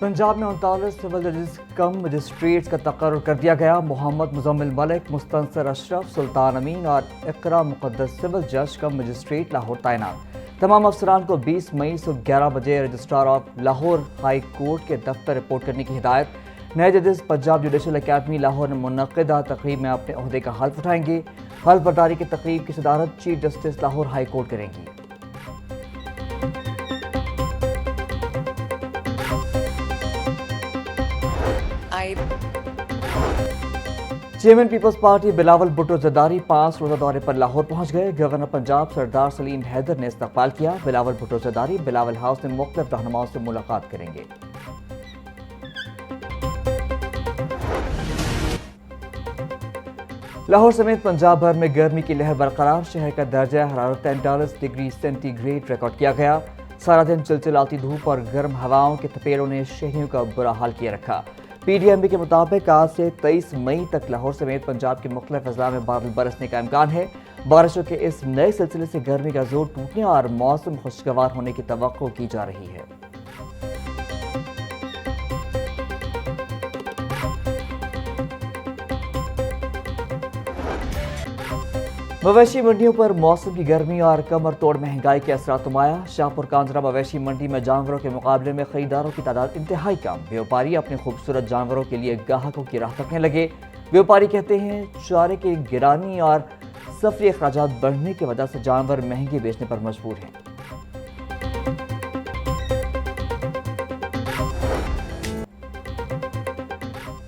पंजाब में 39 सिविल जजेस कम मजिस्ट्रेट्स का तकर्रुर कर दिया गया। मोहम्मद मुजम्मिल मलिक, मुस्तनसर अशरफ, सुल्तान अमीन और इकरा मुक़द्दस सिविल जज कम मजिस्ट्रेट लाहौर तैनात। तमाम अफसरान को 20 मई सुबह 11 बजे registrar of Lahore High court के दफ्तर रिपोर्ट करने की हिदायत। नए जजेस पंजाब जुडिशल अकेडमी लाहौर में मुनक़िदा तकरीब में अपने ओहदे का हल्फ उठाएंगे। हल्फ बर्दारी की तकरीब की सदारत chief justice Lahore High Court करेंगी। Chairman Peoples Party Bilawal Bhutto Zardari 5 रोजा दौरे पर लाहौर पहुंच गए। गवर्नर पंजाब सरदार सलीम हैदर ने इस्तकबाल किया। बिलावल भुट्टो जरदारी बिलावल हाउस में मुख्तलिफ रहनुमाओं से मुलाकात करेंगे। लाहौर समेत पंजाब भर में गर्मी की लहर बरकरार। शहर का दर्जा हरारत 43 डिग्री सेंटीग्रेड रिकॉर्ड किया गया। सारा दिन चिलचिलाती धूप और गर्म हवाओं के थपेड़ों ने शहरियों का बुरा हाल किया रखा। PDMB के मुताबिक आज से 23 मई तक लाहौर समेत पंजाब के मुख्तलिफ अजला में बादल बरसने का इम्कान है। बारिशों के इस नए सिलसिले से गर्मी का जोर टूटने और मौसम खुशगवार होने की तवक्को की जा रही है। मवेशी मंडियों पर मौसम की गर्मी और कमर तोड़ महंगाई के असरात नुमाया। शाहपुर कांजरा मवेशी मंडी में जानवरों के मुकाबले में खरीदारों की तादाद इंतहाई कम। व्यापारी अपने खूबसूरत जानवरों के लिए ग्राहकों की राह तकने लगे। व्यापारी कहते हैं चारे की गिरानी और सफरी अखराजात बढ़ने की वजह से जानवर महंगे बेचने पर मजबूर हैं।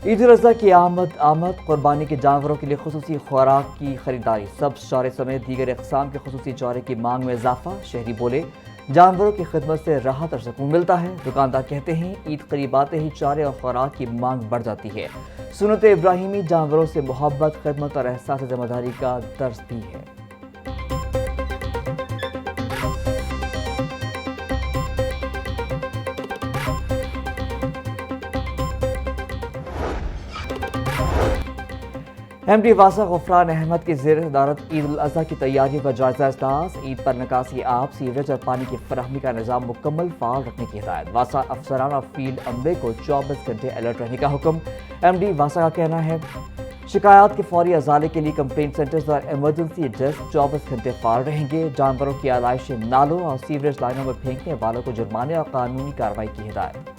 ईद उल अज़हा की आमद कुर्बानी के जानवरों के लिए खुसूसी खुराक की खरीदारी। सब्ज चारे समेत दीगर इक़साम के खुसूसी चारे की मांग में इजाफा। शहरी बोले जानवरों की खिदमत से राहत और सुकून मिलता है। दुकानदार कहते हैं ईद करीब आते ही चारे और खुराक की मांग बढ़ जाती है। सुन्नत इब्राहिमी जानवरों से मोहब्बत, खिदमत और एहसास ज़िम्मेदारी का दर्स भी है। MD वासा गफरान अहमद की ज़ेर सदारत ईद उल अज़हा की तैयारियों का जायजा इजलास। ईद पर निकासी आब, सीवरेज और पानी की फराहमी का निज़ाम मुकम्मल फाल रखने की हिदायत। वासा अफसरान और फील्ड अमले को 24 घंटे अलर्ट रहने का हुक्म। MD वासा का कहना है शिकायत के फौरी अजाले के लिए कंप्लेंट सेंटर्स और इमरजेंसी डेस्क 24 घंटे फाल रहेंगे। जानवरों की आलाइश नालों और सीवरेज लाइनों में फेंकने वालों को जुर्माने और कानूनी कार्रवाई की हिदायत।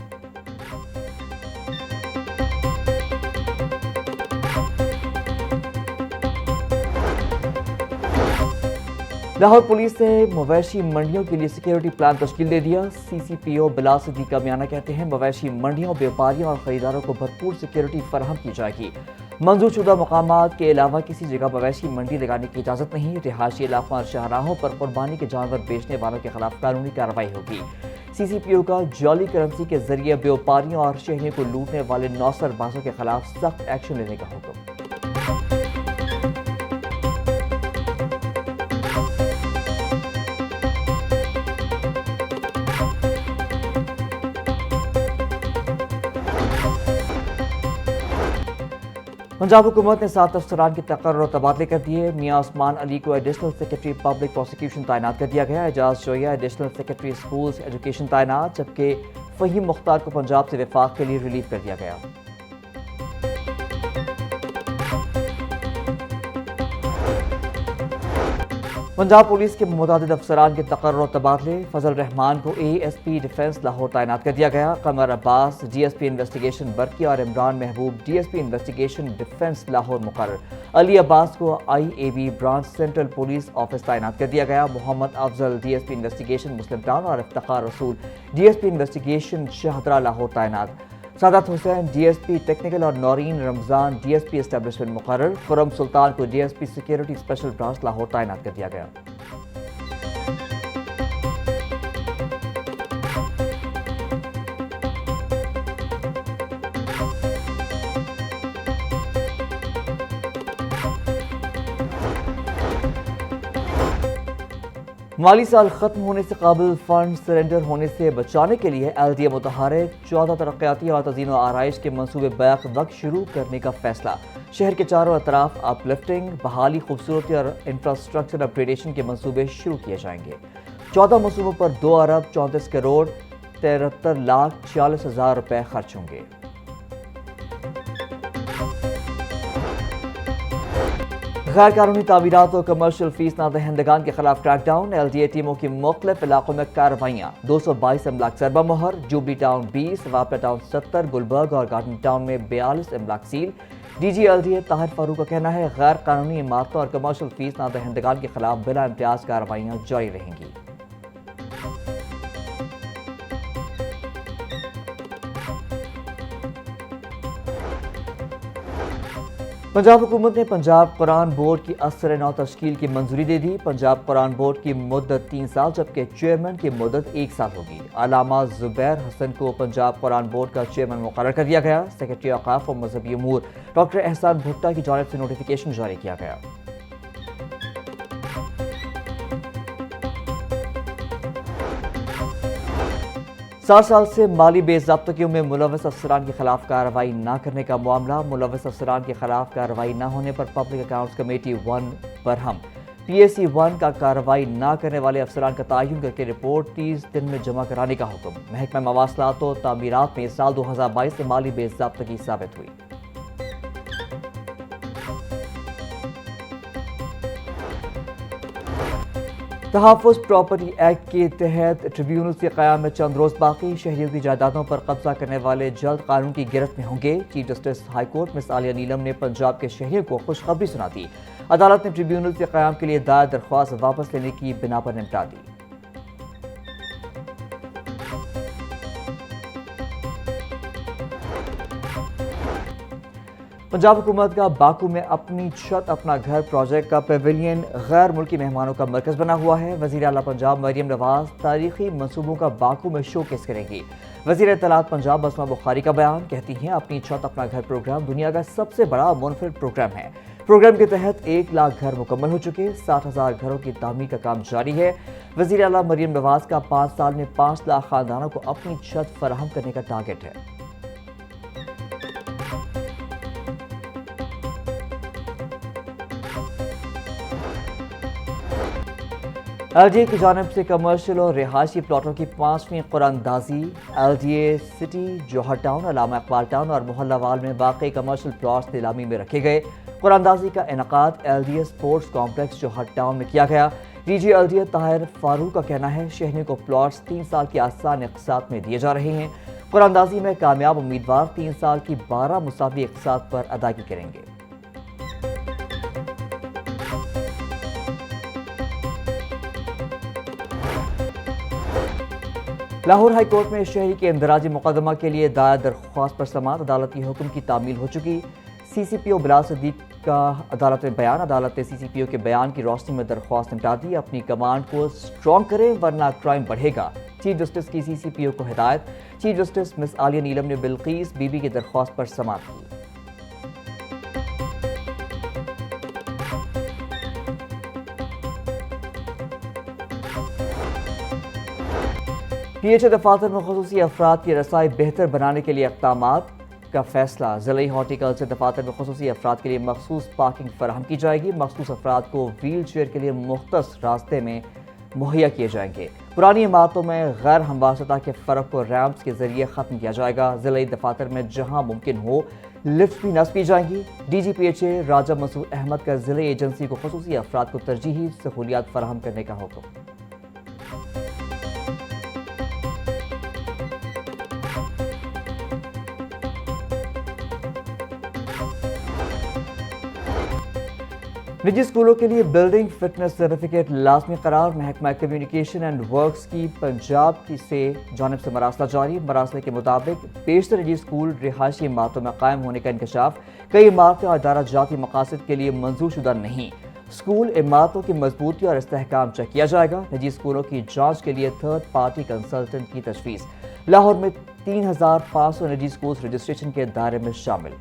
लाहौर पुलिस ने मवेशी मंडियों के लिए सिक्योरिटी प्लान तश्कील दे दिया। CCPO बिलाल सिद्दीक का बयाना कहते हैं मवेशी मंडियों, व्यापारियों और खरीदारों को भरपूर सिक्योरिटी फराहम की जाएगी। मंजूर शुदा मकामात के अलावा किसी जगह मवेशी मंडी लगाने की इजाज़त नहीं। रिहायशी इलाकों और शाहराहों पर कुर्बानी के जानवर बेचने वालों के खिलाफ कानूनी कार्रवाई होगी। CCPO का जाली करेंसी के जरिए व्यापारियों और शहरियों को लूटने वाले नौसरबाजों के खिलाफ सख्त एक्शन लेने का हुक्म। पंजाब हुकूमत ने 7 अफसरान के तकर्रुर और तबादले कर दिए। मियाँ उस्मान अली को एडिशनल सेक्रेटरी पब्लिक प्रोसिक्यूशन तैनात कर दिया गया। Ejaz Zoya additional secretary schools education तैनात, जबकि फ़हीम मुख्तार को पंजाब से वफाक के लिए रिलीव कर दिया गया। पंजाब पुलिस के मुतादिद अफसरान के तकर्रुर और तबादले। फजल रहमान को ASP डिफेंस लाहौर तैनात कर दिया गया। कमर अब्बास DSP इन्वेस्टिगेशन बरकी और इमरान महबूब DSP इन्वेस्टिगेशन डिफेंस लाहौर मुकर्रर। अली अब्बास को IAB branch central police office तैनात कर दिया गया। मोहम्मद अफजल DSP इन्वेस्टिगेशन मुस्लिम टाउन और इफ्तिखार रसूल DSP इन्वेस्टिगेशन शाहदरा लाहौर तैनात। सादात हुसैन DSP टेक्निकल और नौरीन रमज़ान DSP एस्टेब्लिशमेंट मुकर्रर। खुरम सुल्तान को DSP security special branch Lahore तैनात कर दिया गया। माली साल खत्म होने से काबिल फंड सरेंडर होने से बचाने के लिए LDA मुतहरिक 14 तरक्याती और तज़ीन व आराइश के मनसूबे बैक वक्त शुरू करने का फैसला। शहर के चारों अतराफ अपलिफ्टिंग, बहाली, खूबसूरती और इंफ्रास्ट्रक्चर अपग्रेडेशन के मनसूबे शुरू किए जाएंगे। 14 मनसूबों पर 2 अरब 34 करोड़ 73,46,000 रुपए खर्च होंगे। गैर कानूनी तामीरात और कमर्शियल फीस ना दहंदगान के खिलाफ क्रैकडाउन, LDA टीमों की मुख्तलिफ इलाकों में कार्रवाइयाँ। 222 अमलाक सरबा मोहर, जुबली टाउन 20, वापरा टाउन 70, गुलबर्ग और गार्डन टाउन में 42 अमलाक seal. DG LDA Tahir Farooq का कहना है गैर कानूनी इमारतों और कमर्शियल फीस ना दहंदगान के खिलाफ बिला इम्तियाज कार्रवाइयाँ जारी रहेंगी। पंजाब हुकूमत ने पंजाब कुरान बोर्ड की असर नौ तश्कील की मंजूरी दे दी। पंजाब कुरान बोर्ड की मुद्दत 3 साल जबकि चेयरमैन की मुद्दत 1 साल होगी। अलामा जुबैर हसन को पंजाब कुरान बोर्ड का चेयरमैन मुकर्रर कर दिया गया। सेक्रेटरी औकाफ और मजहबी उमूर डॉक्टर एहसान भुट्टा की जानिब से नोटिफिकेशन जारी किया गया। 60 साल से माली बेज़ाब्तगियों में मुलव्वस अफसरान के खिलाफ कार्रवाई न करने का मामला। मुलव्वस अफसरान के खिलाफ कार्रवाई न होने पर public accounts committee 1 Barham. PAC 1 का कार्रवाई न करने वाले अफसरान का तयन करके रिपोर्ट 30 दिन में जमा कराने का हुक्म। महकमा मवासलात और तामीरात में साल 2022 से माली बेज़ाब्तगी साबित हुई। तहफ़्फ़ुज़ प्रॉपर्टी एक्ट के तहत ट्रिब्यूनल से क़याम में चंद रोज़ बाकी। शहरियों की जायदादों पर कब्जा करने वाले जल्द कानून की गिरफ्त में होंगे। Chief justice High Court Miss Aalia Neelum ने पंजाब के शहरियों को खुशखबरी सुना दी। अदालत ने ट्रिब्यूनल से क़याम के लिए दायर दरख्वास्त वापस लेने की बिना पर निपटा दी। पंजाब हुकूमत का बाकू में अपनी छत अपना घर प्रोजेक्ट का पेविलियन गैर मुल्की मेहमानों का मरकज बना हुआ है। वज़ीर आला पंजाब मरियम नवाज तारीखी मंसूबों का बाकू में शोकेस करेंगी। वज़ीर इत्तलात पंजाब बसमा बुखारी का बयान, कहती हैं अपनी छत अपना घर प्रोग्राम दुनिया का सबसे बड़ा मुनफरिद प्रोग्राम है। प्रोग्राम के तहत 1 लाख घर मुकम्मल हो चुके, 60,000 घरों की तामीर का काम जारी है। वज़ीर आला मरियम नवाज का 5 साल में 5 लाख खानदानों को अपनी छत फराहम करने का टारगेट है। LDA की जानिब से कमर्शियल और रिहायशी प्लाटों की 5वीं कुरानदाजी। LDA सिटी, जौहर टाउन, अलामा इकबाल टाउन और मोहल्लावाल में वाकई कमर्शियल प्लाट्स नीलामी में रखे गए। कुरानदाजी का इनकाद LDA स्पोर्ट्स कॉम्प्लेक्स जौहर टाउन में किया गया। DG LDA ताहिर फारूक का कहना है शहरियों को प्लाट्स 3 साल की आसान इक़्तिसाद में दिए जा रहे हैं। कुरानदाजी में कामयाब उम्मीदवार 3 साल की 12 मुसावी इक़्तिसाद पर अदायगी करेंगे। लाहौर हाई कोर्ट में शहरी के इंदराजी मुकदमा के लिए दायर दरख्वास्त पर समाअत। अदालती हुक्म की तामील हो चुकी। CCPO बिलाल सदीक का अदालत में बयान। अदालत ने CCPO के बयान की रोशनी में दरख्वास्त निपटा दी। अपनी कमांड को स्ट्रॉन्ग करें वरना क्राइम बढ़ेगा, चीफ जस्टिस की CCPO को हिदायत। Chief justice miss Aalia Neelum ने बिल्कीस बीबी की दरख्वास्त पर समाअत की। PHA दफातर में खुसूसी अफराद की रसाई बेहतर बनाने के लिए इक़दामात का फैसला। ज़िले हॉर्टिकल्चर दफातर में खुसूसी अफराद के लिए मखसूस पार्किंग फराहम की जाएगी। मखसूस अफराद को व्हील चेयर के लिए मुख्तस रास्ते में मुहैया किए जाएंगे। पुरानी इमारतों में गैर हमवासता के फ़र्क को रैम्प्स के जरिए ख़त्म किया जाएगा। ज़िले दफातर में जहाँ मुमकिन हो लिफ्ट भी नस्ब की जाएंगी। DG PHA राजा मसूद अहमद का ज़िले एजेंसी को खुसूसी अफराद को तरजीही सहूलियात फराहम करने का हुक्म। निजी स्कूलों के लिए बिल्डिंग फिटनेस सर्टिफिकेट लाजमी करार। महकमा कम्युनिकेशन एंड वर्क्स की पंजाब की से जानिब से मरासला जारी। मरासले के मुताबिक बेशतर निजी स्कूल रिहायशी इमारतों में कायम होने का इंकशाफ। कई इमारतें और इदारा जाती मकासद के लिए मंजूर शुदा नहीं। स्कूल इमारतों की मजबूती और इस्तेहकाम चेक किया जाएगा। निजी स्कूलों की जाँच के लिए थर्ड पार्टी कंसल्टेंट की तजवीज़। लाहौर में 3,500 निजी स्कूल रजिस्ट्रेशन के दायरे में शामिल।